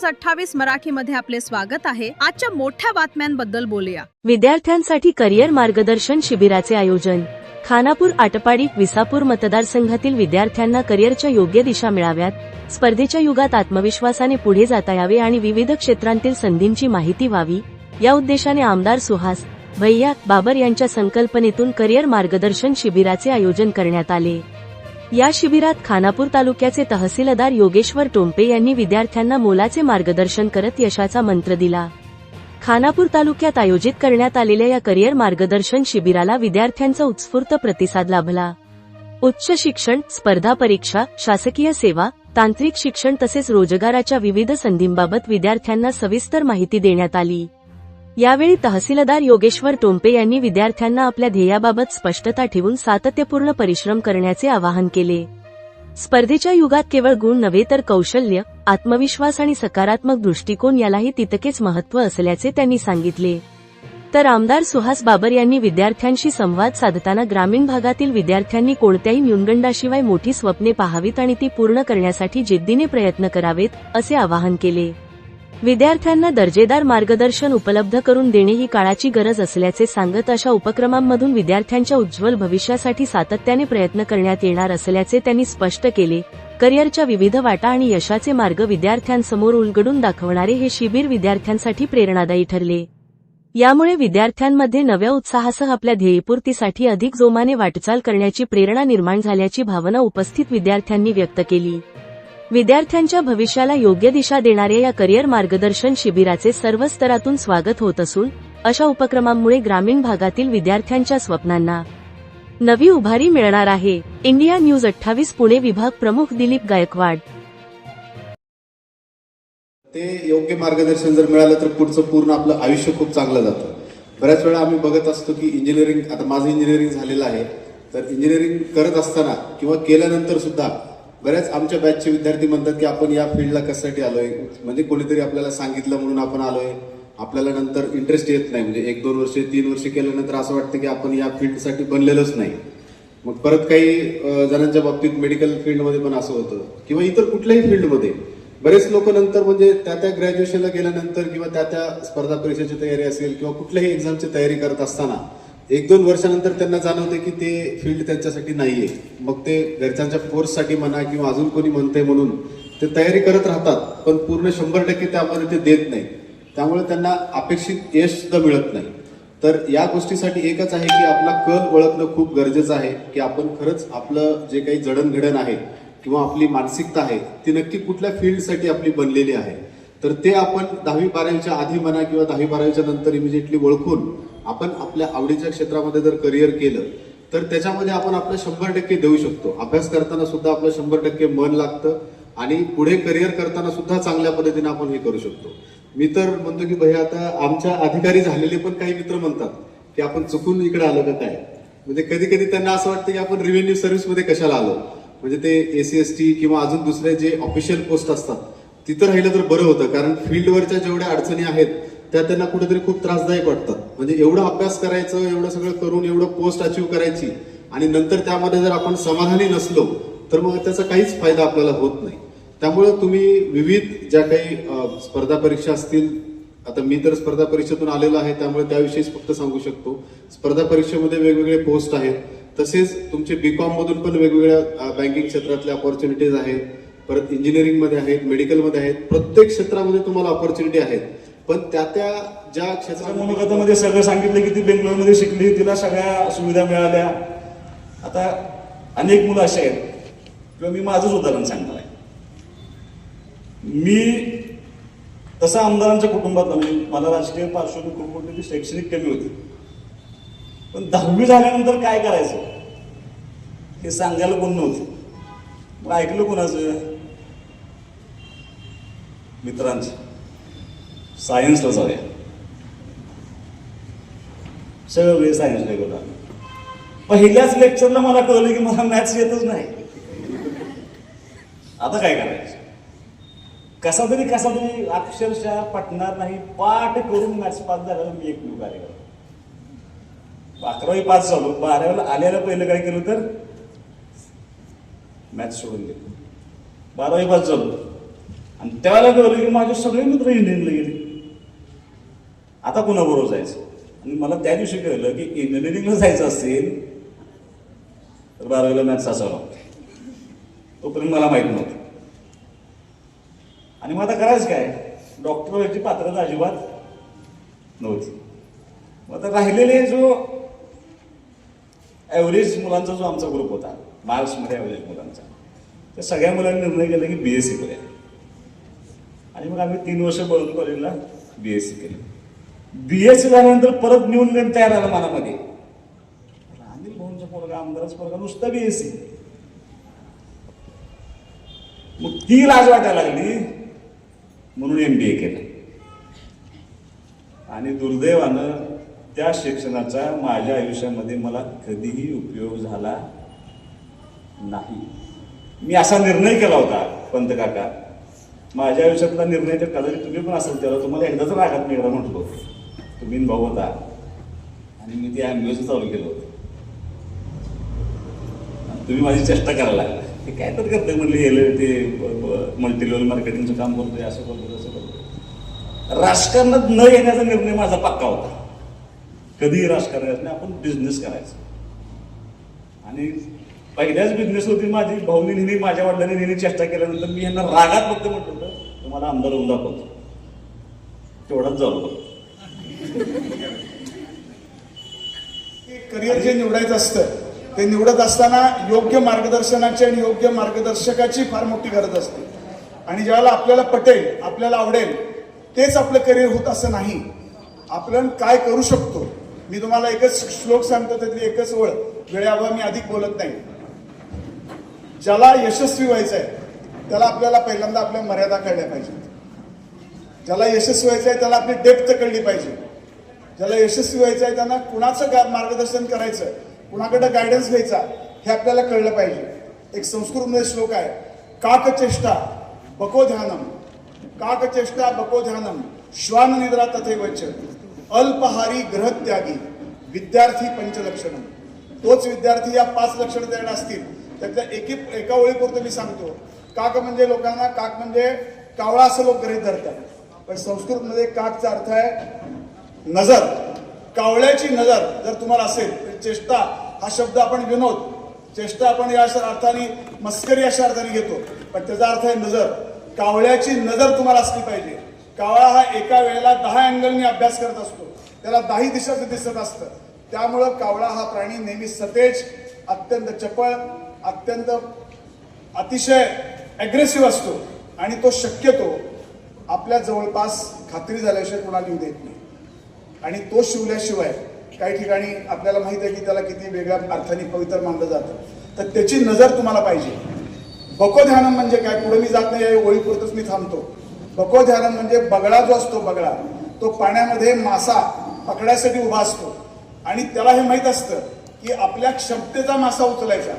News 28 मराठीमध्ये आपले स्वागत आहे। आजच्या मोठ्या बातम्यांबद्दल बोलूया। विद्यार्थ्यांसाठी करिअर मार्गदर्शन शिबिराचे आयोजन। खानापूर आटपाडी विसापूर मतदारसंघातील विद्यार्थ्यांना करिअरच्या योग्य दिशा मिळाव्यात, स्पर्धेच्या युगात आत्मविश्वासाने पुढे जाता यावे आणि विविध क्षेत्रांतील संधींची माहिती व्हावी, या उद्देशाने आमदार सुहास भैया बाबर यांच्या संकल्पनेतून करिअर मार्गदर्शन शिबिराचे आयोजन करण्यात आले। या शिबिरात खानापूर तालुक्याचे तहसीलदार योगेश्वर टोंपे यांनी विद्यार्थ्यांना मोलाचे मार्गदर्शन करत यशाचा मंत्र दिला। खानापूर तालुक्यात आयोजित करण्यात आलेल्या या करिअर मार्गदर्शन शिबिराला विद्यार्थ्यांचा उत्स्फूर्त प्रतिसाद लाभला। उच्च शिक्षण, स्पर्धा परीक्षा, शासकीय सेवा, तांत्रिक शिक्षण तसेच रोजगाराच्या विविध संधींबाबत विद्यार्थ्यांना सविस्तर माहिती देण्यात आली। यावेळी तहसीलदार योगेश्वर टोंपे यांनी विद्यार्थ्यांना आपल्या ध्येयाबाबत स्पष्टता ठेवून सातत्यपूर्ण परिश्रम करण्याचे आवाहन केले। स्पर्धेच्या युगात केवळ गुण नव्हे तर कौशल्य, आत्मविश्वास आणि सकारात्मक दृष्टिकोन यालाही तितकेच महत्त्व असल्याचे त्यांनी सांगितले। तर आमदार सुहास बाबर यांनी विद्यार्थ्यांशी संवाद साधताना ग्रामीण भागातील विद्यार्थ्यांनी कोणत्याही न्यूनगंडाशिवाय मोठी स्वप्ने पाहावीत आणि ती पूर्ण करण्यासाठी जिद्दीने प्रयत्न करावेत, असे आवाहन केले। विद्यार्थ्यांना दर्जेदार मार्गदर्शन उपलब्ध करून देणे ही काळाची गरज असल्याचे सांगत अशा उपक्रमांमधून विद्यार्थ्यांच्या उज्ज्वल भविष्यासाठी सातत्याने प्रयत्न करण्यात येणार असल्याचे त्यांनी स्पष्ट केले। करिअरच्या विविध वाटा आणि यशाचे मार्ग विद्यार्थ्यांसमोर उलगडून दाखवणारे हे शिबिर विद्यार्थ्यांसाठी प्रेरणादायी ठरले। यामुळे विद्यार्थ्यांमध्ये नव्या उत्साहासह आपल्या ध्येयपूर्तीसाठी अधिक जोमाने वाटचाल करण्याची प्रेरणा निर्माण झाल्याची भावना उपस्थित विद्यार्थ्यांनी व्यक्त केली। विद्यार्थ्यांच्या भविष्याला योग्य दिशा देणाऱ्या या करिअर मार्गदर्शन शिबिराचे सर्व स्तरातून स्वागत होत असून अशा उपक्रमांमुळे ग्रामीण भागातील विद्यार्थ्यांच्या स्वप्नांना नवी उभारी मिळणार आहे। इंडिया न्यूज 28 पुणे विभाग प्रमुख दिलीप गायकवाड। ते योग्य मार्गदर्शन जर मिळालं तर पुढचं पूर्ण आपलं आयुष्य खूप चांगलं जातं। बऱ्याच वेळा आम्ही बघत असतो की इंजिनिअरिंग, आता माझं इंजिनिअरिंग झालेलं आहे, तर इंजिनिअरिंग करत असताना किंवा केल्यानंतर सुद्धा बऱ्याच आमच्या बॅचचे विद्यार्थी म्हणतात की आपण या फील्डला कशासाठी आलोय, म्हणजे कोणीतरी आपल्याला सांगितलं म्हणून आपण आलोय, आपल्याला नंतर इंटरेस्ट येत नाही, म्हणजे 1-2 वर्ष 3 वर्ष केल्यानंतर असं वाटतं की आपण या फील्डसाठी बनलेलोच नाही। मग परत काही जणांच्या बाबतीत मेडिकल फील्डमध्ये पण असं होतं किंवा इतर कुठल्याही फील्डमध्ये बरेच लोक नंतर म्हणजे त्या ग्रॅज्युएशनला गेल्यानंतर किंवा त्या स्पर्धा परीक्षेची तयारी असेल किंवा कुठल्याही एक्झामची तयारी करत असताना 1-2 वर्षानंतर त्यांना जाणवते की ते फील्ड त्यांच्यासाठी नाहीये। मग ते घरच्यांच्या फोर्ससाठी म्हणा किंवा अजून कोणी म्हणते म्हणून ते तयारी करत राहतात, पण पूर्ण 100% त्यामध्ये ते देत नाही, त्यामुळे त्यांना अपेक्षित यश सुद्धा मिळत नाही। तर या गोष्टीसाठी एकच आहे की आपला कल ओळखणं खूप गरजेचं आहे की आपण खरंच आपलं जे काही जडणघडण आहे किंवा आपली मानसिकता आहे ती नक्की कुठल्या फील्डसाठी आपली बनलेली आहे, तर ते आपण 10वी-12वीच्या आधी म्हणा किंवा 10वी-12वीच्या नंतर इमिजिएटली ओळखून आपण आपल्या आवडीच्या क्षेत्रामध्ये जर करिअर केलं तर त्याच्यामध्ये आपण आपलं 100% देऊ शकतो। अभ्यास करताना सुद्धा आपलं 100% मन लागतं आणि पुढे करिअर करताना सुद्धा चांगल्या पद्धतीने आपण हे करू शकतो। मी तर म्हणतो की भैया, आता आमच्या अधिकारी झालेले पण काही मित्र म्हणतात की आपण चुकून इकडे आलो का काय, म्हणजे कधी कधी त्यांना असं वाटतं की आपण रेव्हेन्यू सर्व्हिसमध्ये कशाला आलो, म्हणजे ते SC/ST किंवा अजून दुसरे जे ऑफिशियल पोस्ट असतात तिथं राहिलं तर बरं होतं, कारण फील्डवरच्या जेवढ्या अडचणी आहेत त्या त्यांना कुठेतरी खूप त्रासदायक वाटतात। म्हणजे एवढं अभ्यास करायचं, एवढं सगळं करून एवढं पोस्ट अचीव्ह करायची आणि नंतर त्यामध्ये जर आपण समाधानी नसलो तर मग त्याचा काहीच फायदा आपल्याला होत नाही। त्यामुळे तुम्ही विविध ज्या काही स्पर्धा परीक्षा असतील, आता मी तर स्पर्धा परीक्षेतून आलेलो आहे त्यामुळे त्याविषयीच फक्त सांगू शकतो। स्पर्धा परीक्षेमध्ये वेगवेगळे पोस्ट आहेत, तसेच तुमचे B.Com मधून पण वेगवेगळ्या बँकिंग क्षेत्रातल्या ऑपॉर्च्युनिटीज आहेत, परत इंजिनिअरिंग मध्ये आहेत, मेडिकलमध्ये आहेत, प्रत्येक क्षेत्रामध्ये तुम्हाला ऑपॉर्च्युनिटी आहेत, पण त्या ज्या क्षेत्राच्या मुलाखतीमध्ये सगळं सांगितलं की ती बेंगलोरमध्ये शिकली, तिला सगळ्या सुविधा मिळाल्या। आता अनेक मुलं असे आहेत किंवा मी माझंच उदाहरण सांगणार आहे, मी तसं आमदारांच्या कुटुंबात नाही, मला राजकीय पार्श्वभूमी खूप मोठी, शैक्षणिक कमी होती, पण 10वी झाल्यानंतर काय करायचं हे सांगायला कोण नव्हतं। मग ऐकलं कोणाचं? मित्रांचं, सायन्सला जाऊया, सगळे सायन्सला गेलो। पहिल्याच लेक्चरला मला कळलं की मला मॅथ्स येतच नाही, आता काय करायचं? कसा तरी अक्षरशः पटणार नाही, पाठ करून मॅथ्स पास झाला मी एकमेव कार्य करतो। 11वी पास झालो, 12वीला आल्याला पहिलं काय केलं तर मॅथ्स सोडून दिलं। 12वी पास झालो, आणि त्यावेळेला कळलं की माझे सगळे मित्र इंजिनिअरिंगला गेले. आता कुणाबरोबर जायचं? आणि मला त्या दिवशी कळलं की इंजिनिअरिंगला जायचं असेल तर 12वीला मॅथ्स असावं लागतं. तोपर्यंत मला माहीत नव्हतं. आणि मग आता करायचं काय? डॉक्टर व्हायची पात्रता अजिबात नव्हती. मग आता राहिलेले जो ॲव्हरेज मुलांचा जो आमचा ग्रुप होता, मार्क्समध्ये ॲव्हरेज मुलांचा, त्या सगळ्या मुलांनी निर्णय केला की BSc करूया. आणि मग आम्ही 3 वर्ष बळवंत कॉलेजला BSc केली. BSc झाल्यानंतर परत न्यून तयार झाला मनामध्ये, अनिल भाऊंचा पोरगा, आमदाराचा पोरगा, नुसता BSc. मग ती लाज वाटायला लागली, म्हणून MBA केलं. आणि दुर्दैवानं त्या शिक्षणाचा माझ्या आयुष्यामध्ये मला कधीही उपयोग झाला नाही. मी असा निर्णय केला होता, पंत काका, माझ्या आयुष्यातला निर्णय तर कदाचित तुम्ही पण असेल तेव्हा तुम्हाला एकदाच रागात मी एकदा म्हटलो, तुम्ही भाऊ होता आणि मी ते MBA चालू केलं होतं. तुम्ही माझी चेष्टा करायला लागला, ते काय तर करते म्हणले, हे ते मल्टी लेवल मार्केटिंगचं काम करतोय, असं करतो तसं करतो. राजकारणात न येण्याचा निर्णय माझा पक्का होता. कधीही राजकारणात नाही, आपण बिझनेस करायचा. आणि पहिल्याच बिझनेस होती माझी. भाऊनी नेहमी, माझ्या वडिलांनी नेहमी चेष्टा केल्यानंतर मी यांना रागात फक्त म्हटलं होतं, तुम्हाला आमदार होऊन दाखवतो, तेवढाच जाऊ. करिअर जे निवडायचं असतं ते निवडत असताना योग्य मार्गदर्शनाची आणि योग्य मार्गदर्शकाची फार मोठी गरज असते. आणि ज्यावेळेला आपल्याला पटेल, आपल्याला आवडेल, तेच आपलं करिअर होत असं नाही. आपण काय करू शकतो. मी तुम्हाला एकच श्लोक सांगतो, त्यातली एकच ओळ, वेळेअभावी मी अधिक बोलत नाही. ज्याला यशस्वी व्हायचं आहे त्याला आपल्याला पहिल्यांदा आपल्या मर्यादा कळल्या पाहिजेत. ज्याला यशस्वी व्हायचं आहे त्याला आपली डेप्थ कळली पाहिजे. ज्याला यशस्वी व्हायचं आहे त्यांना कुणाचं मार्गदर्शन करायचं, कुणाकडे गायडन्स घ्यायचा, हे आपल्याला कळलं पाहिजे. एक संस्कृतमध्ये श्लोक आहे, काकचेष्टा बको ध्यानम, काकचेष्टा बको ध्यानम, श्वान निद्रा तथैवच, अल्पहारी ग्रहत्यागी, विद्यार्थी पंचलक्षणम. तोच विद्यार्थी या 5 लक्षणं त्याकडे असतील, त्यातल्या एका ओळीपुरतं मी सांगतो. काक म्हणजे लोकांना, काक म्हणजे कावळा असं लोक गृहीत धरतात, पण संस्कृतमध्ये काकचा अर्थ आहे नजर. कावळ्याची नजर जर तुम्हाला असेल तर चेष्टा हा शब्द आपण विनोद, चेष्टा आपण या अर्थाने, मस्करी अशा अर्थाने घेतो, पण त्याचा अर्थ आहे नजर. कावळ्याची नजर तुम्हाला असली पाहिजे. कावळा हा एका वेळेला 10 अँगलनी अभ्यास करत असतो, त्याला 10 दिशाचं दिसत असतं. त्यामुळं कावळा हा प्राणी नेहमी सतेज, अत्यंत चपळ, अत्यंत अतिशय ॲग्रेसिव्ह असतो. आणि तो शक्यतो आपल्या जवळपास खात्री झाल्याशिवाय कोणाला येऊ देत नाही. आणि तो शिवल्याशिवाय काही ठिकाणी आपल्याला माहित आहे की त्याला किती वेगळ्या अर्थाने पवित्र मानलं जातं. तर त्याची नजर तुम्हाला पाहिजे. बको ध्यानम म्हणजे काय, पुढे मी जात नाही, या ओळीपुरतच मी थांबतो. बको ध्यानम म्हणजे बगळा जो असतो, बगळा तो पाण्यामध्ये मासा पकडायसाठी उभा असतो. आणि त्याला हे माहीत असतं की आपल्या क्षमतेचा मासा उचलायचा,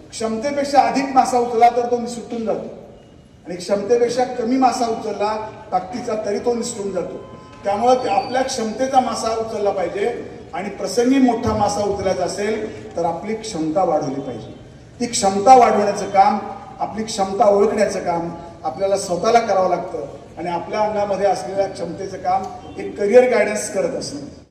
क्षमतेपेक्षा अधिक मासा उचलला तर तो निसटून जातो, आणि क्षमतेपेक्षा कमी मासा उचलला ताकदीचा तरी तो निसटून जातो. त्यामुळं आपल्या क्षमतेचा मासा उचलला पाहिजे. आणि प्रसंगी मोठा मासा उचलायचा असेल तर आपली क्षमता वाढवली पाहिजे. ती क्षमता वाढवण्याचं काम, आपली क्षमता ओळखण्याचं काम आपल्याला स्वतःला करावं लागतं. आणि आपल्या अंगामध्ये असलेल्या क्षमतेचं काम एक करिअर गायडन्स करत असणं.